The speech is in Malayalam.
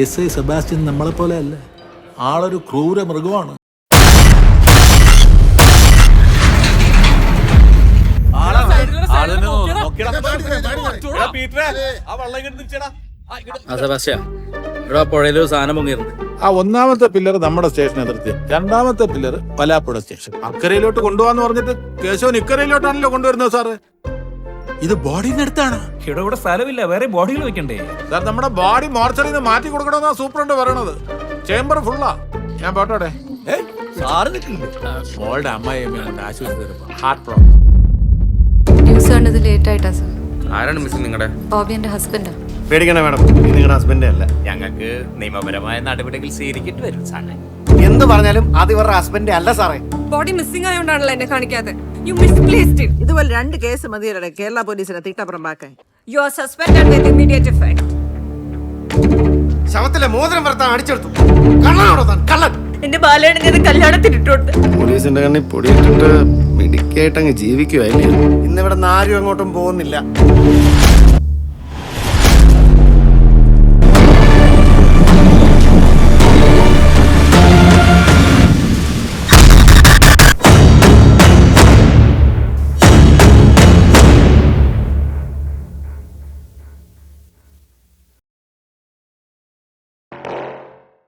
SI സെബാസ്റ്റ്യൻ നമ്മളെ പോലെ അല്ല, ആളൊരു ക്രൂര മൃഗമാണ്. പുഴയിലൊരു സാധനം പൊങ്ങിയിരുന്നു. ആ ഒന്നാമത്തെ പില്ലർ നമ്മുടെ സ്റ്റേഷൻ അതിർത്തി, രണ്ടാമത്തെ പില്ലർ വലാപ്പുഴ സ്റ്റേഷൻ. അക്കരയിലോട്ട് കൊണ്ടുപോകാന്ന് പറഞ്ഞിട്ട് കേശവൻ ഇക്കരയിലോട്ടാണല്ലോ കൊണ്ടുവരുന്നത് സാറ്. ഇത് ബോഡിന്റെ അടുത്താണ്. ഇവിടെ സ്ഥലമില്ല, വേറെ ബോഡികൾ വെക്കണ്ടേ സാർ? നമ്മുടെ ബോഡി മോർച്ചറിയിൽ നിന്ന് മാറ്റി കൊടുക്കണമെന്നാ സൂപ്രണ്ട് പറയണത്. ചേംബർ ഫുള്ളാ. ഞാൻ പോട്ടോടെ. മോളുടെ അമ്മായിയമ്മ ആശുപത്രി ഹാർട്ട് പ്രോബ്ലം. ന്യൂസ് കണ്ടത് ലേറ്റ് ആയിട്ടാ സാർ. ആരാണ് മിസ്സിംഗ്? നിങ്ങളുടെ ബോബി എന്റെ ഹസ്ബൻഡാ. പേടിക്കണ മാഡം, നിങ്ങളുടെ ഹസ്ബൻഡേ അല്ല. ഞങ്ങൾക്ക് നിയമപരമായ നടപടികൾ സ്വീകരിക്കേണ്ടി വരും സാറേ. എന്ത് പറഞ്ഞാലും അത് ഇവരുടെ ഹസ്ബൻഡേ അല്ല സാറേ. ബോഡി മിസ്സിംഗ് ആയതുകൊണ്ടാണല്ലോ എന്നെ കാണിക്കാതെ. You misplaced it. ഇതുപോലെ 2 കേസ് മതിയല്ലേ കേരള പോലീസിനെ തീട്ടപ്പുറമ്പാക്കാൻ. You are suspended with immediate effect. ശവത്തിലെ മോതിരം വരത്താൻ അടിച്ചെടുത്തു. കള്ളനാണോ താൻ? കള്ളൻ. എന്റെ ബാലേട്ടനെ കല്യാണത്തിനിട്ടുണ്ട്. പോലീസിന്റെ കണ്ണിൽ പൊടിയിട്ടിട്ട് മിടിക്കായിട്ട് അങ്ങ് ജീവിക്കുവല്ലേ. ഇന്നിവിടെ ആരും അങ്ങോട്ടും പോകുന്നില്ല.